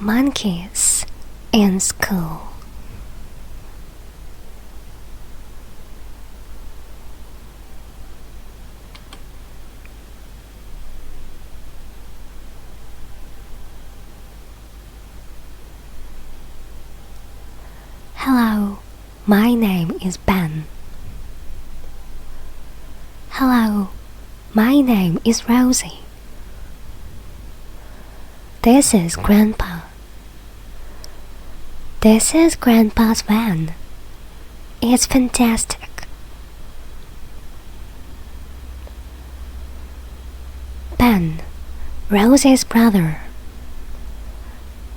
Monkeys in school. Hello, my name is Ben. Hello, my name is Rosie. This is Grandpa. This is Grandpa's van. It's fantastic. Ben, Rosie's brother.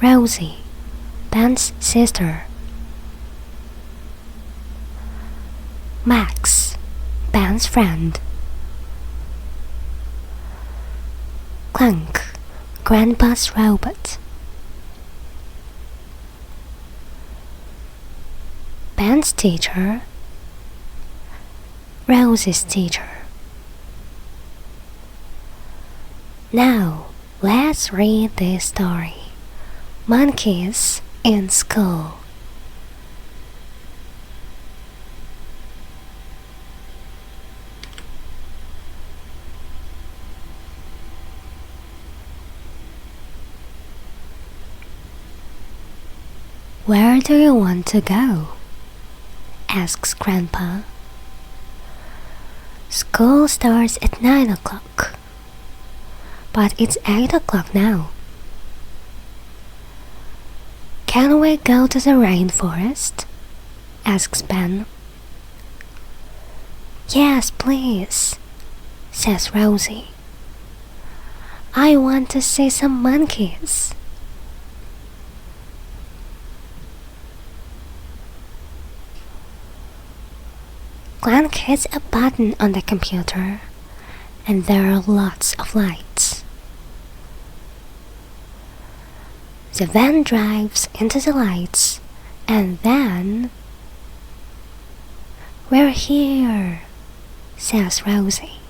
Rosie, Ben's sister. Max, Ben's friend. Clunk, Grandpa's robot. Ben's teacher, Rosie's teacher. Now, let's read this story. Monkeys in School. Where do you want to go? Asks Grandpa. School starts at 9 o'clock. But it's 8 o'clock now. Can we go to the rainforest? Asks Ben. Yes, please, says Rosie. I want to see some monkeys. Clank hits a button on the computer, and there are lots of lights. The van drives into the lights, and then... We're here, says Rosie.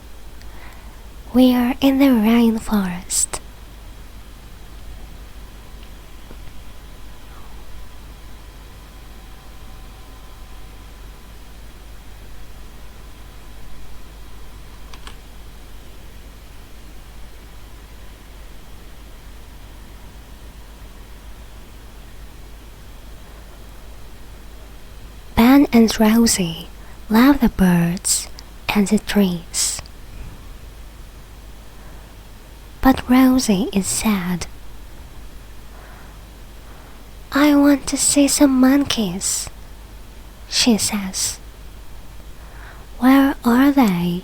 We are in the rainforest. Ben and Rosie love the birds and the trees. But Rosie is sad. I want to see some monkeys, she says. Where are they?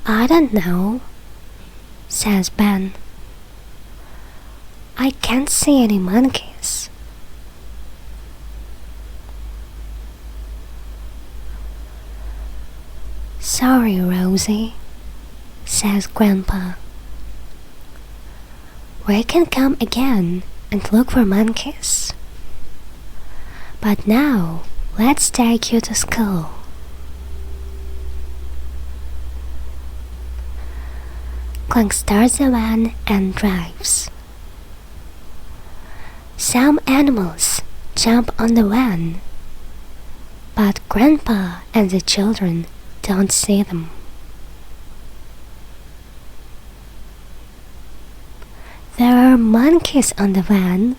I don't know, says Ben. I can't see any monkeys. Sorry, Rosie, says Grandpa. We can come again and look for monkeys. But now, let's take you to school. Clunk starts the van and drives. Some animals jump on the van, but Grandpa and the children don't see them. There are monkeys on the van.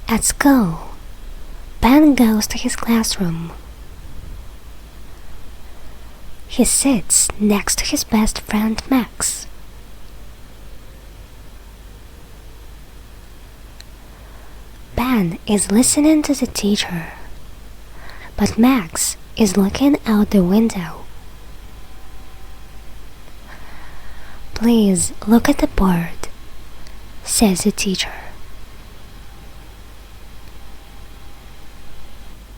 At school, Ben goes to his classroom. He sits next to his best friend Max. Ben is listening to the teacher, but Max is looking out the window. Please look at the board, says the teacher.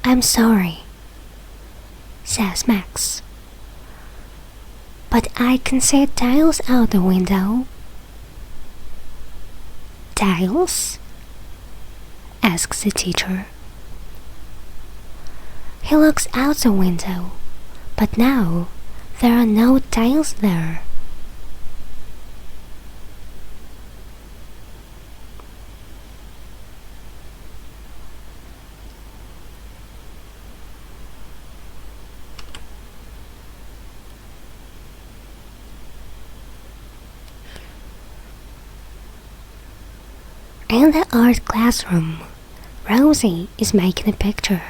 I'm sorry, says Max. But I can see tiles out the window. Tiles? Asks the teacher. He looks out the window, but now there are no tiles there. In the art classroom, Rosie is making a picture.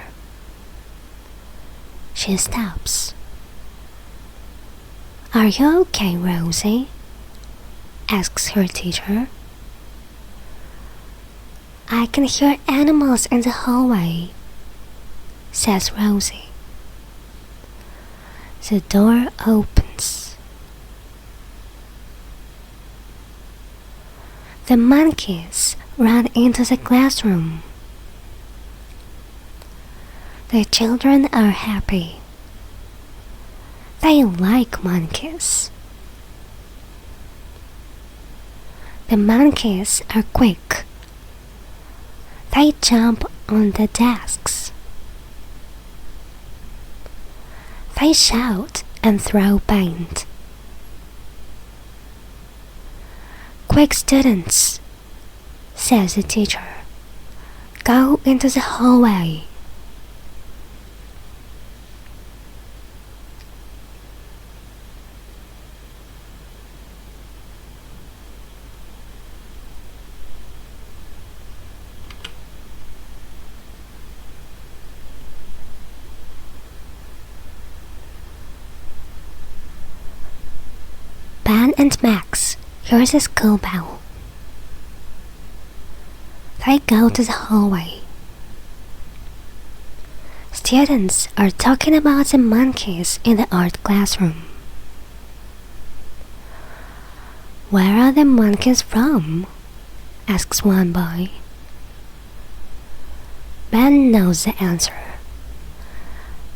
She stops. Are you okay, Rosie? Asks her teacher. I can hear animals in the hallway, says Rosie. The door opens. The monkeys run into the classroom. The children are happy. They like monkeys. The monkeys are quick. They jump on the desks. They shout and throw paint. Quick, students, says the teacher. Go into the hallway. Ben and Max hear the school bell. They go to the hallway. Students are talking about the monkeys in the art classroom. Where are the monkeys from? Asks one boy. Ben knows the answer.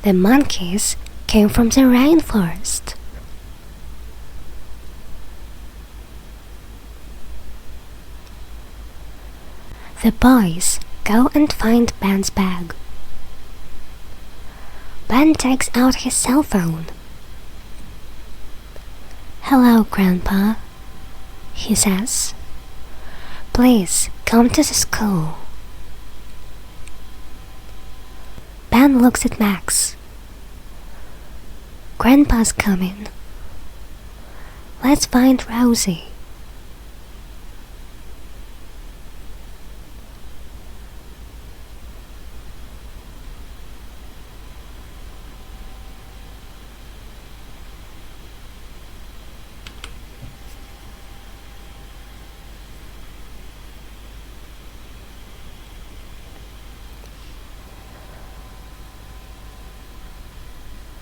The monkeys came from the rainforest. The boys go and find Ben's bag. Ben takes out his cell phone. Hello, Grandpa, he says. Please come to the school. Ben looks at Max. Grandpa's coming. Let's find Rosie.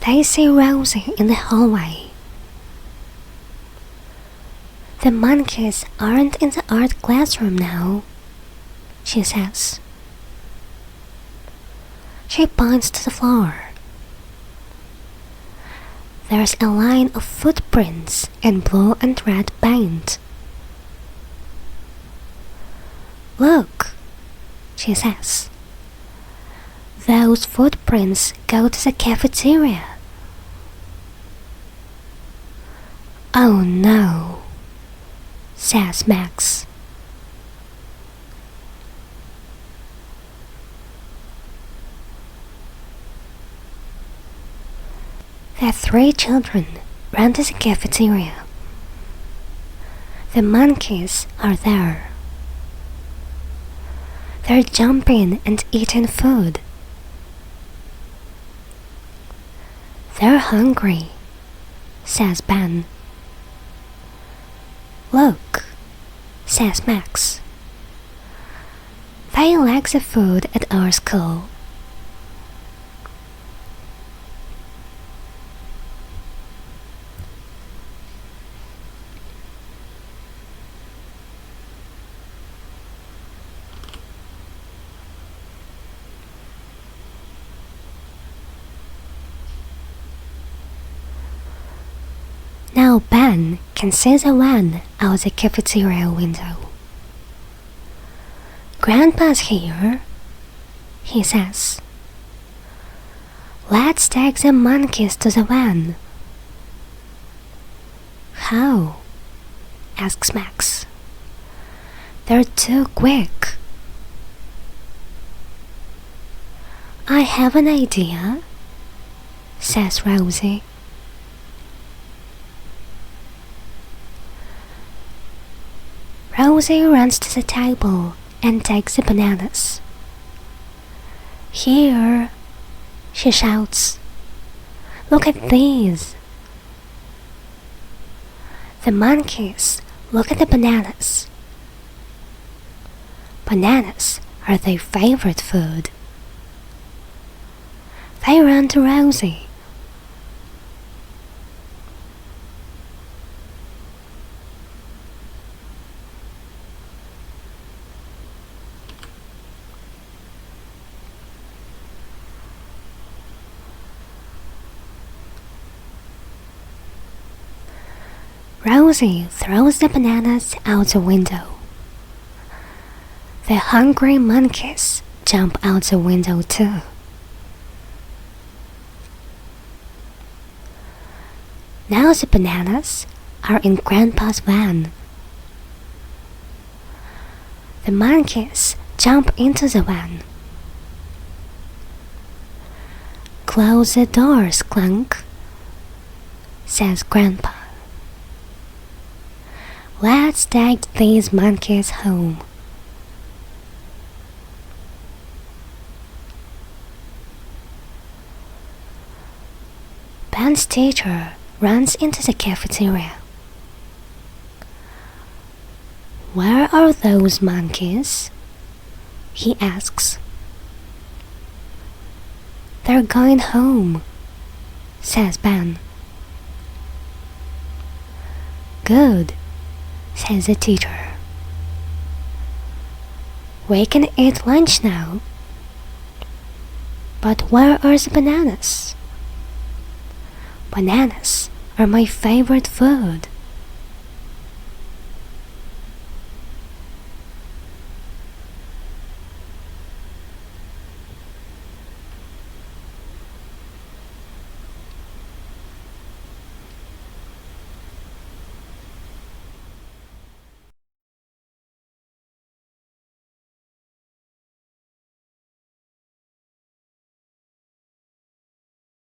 They see Rosie in the hallway. The monkeys aren't in the art classroom now, she says. She points to the floor. There's a line of footprints in blue and red paint. Look, she says. Those footprints go to the cafeteria. Oh no, says Max. The three children run to the cafeteria. The monkeys are there. They're jumping and eating food. They're hungry, says Ben. Look, says Max. They like the food at our school. Now Ben can see the van out the cafeteria window. Grandpa's here, he says. Let's take the monkeys to the van. How? Asks Max. They're too quick. I have an idea, says Rosie. Rosie runs to the table and takes the bananas. Here, she shouts. Look at these. The monkeys look at the bananas. Bananas are their favorite food. They run to Rosie. Rosie throws the bananas out the window. The hungry monkeys jump out the window too. Now the bananas are in Grandpa's van. The monkeys jump into the van. Close the doors, Clunk, says Grandpa. Let's take these monkeys home. Ben's teacher runs into the cafeteria. Where are those monkeys? He asks. They're going home, says Ben. Good, says the teacher. We can eat lunch now. But where are the bananas? Bananas are my favorite food.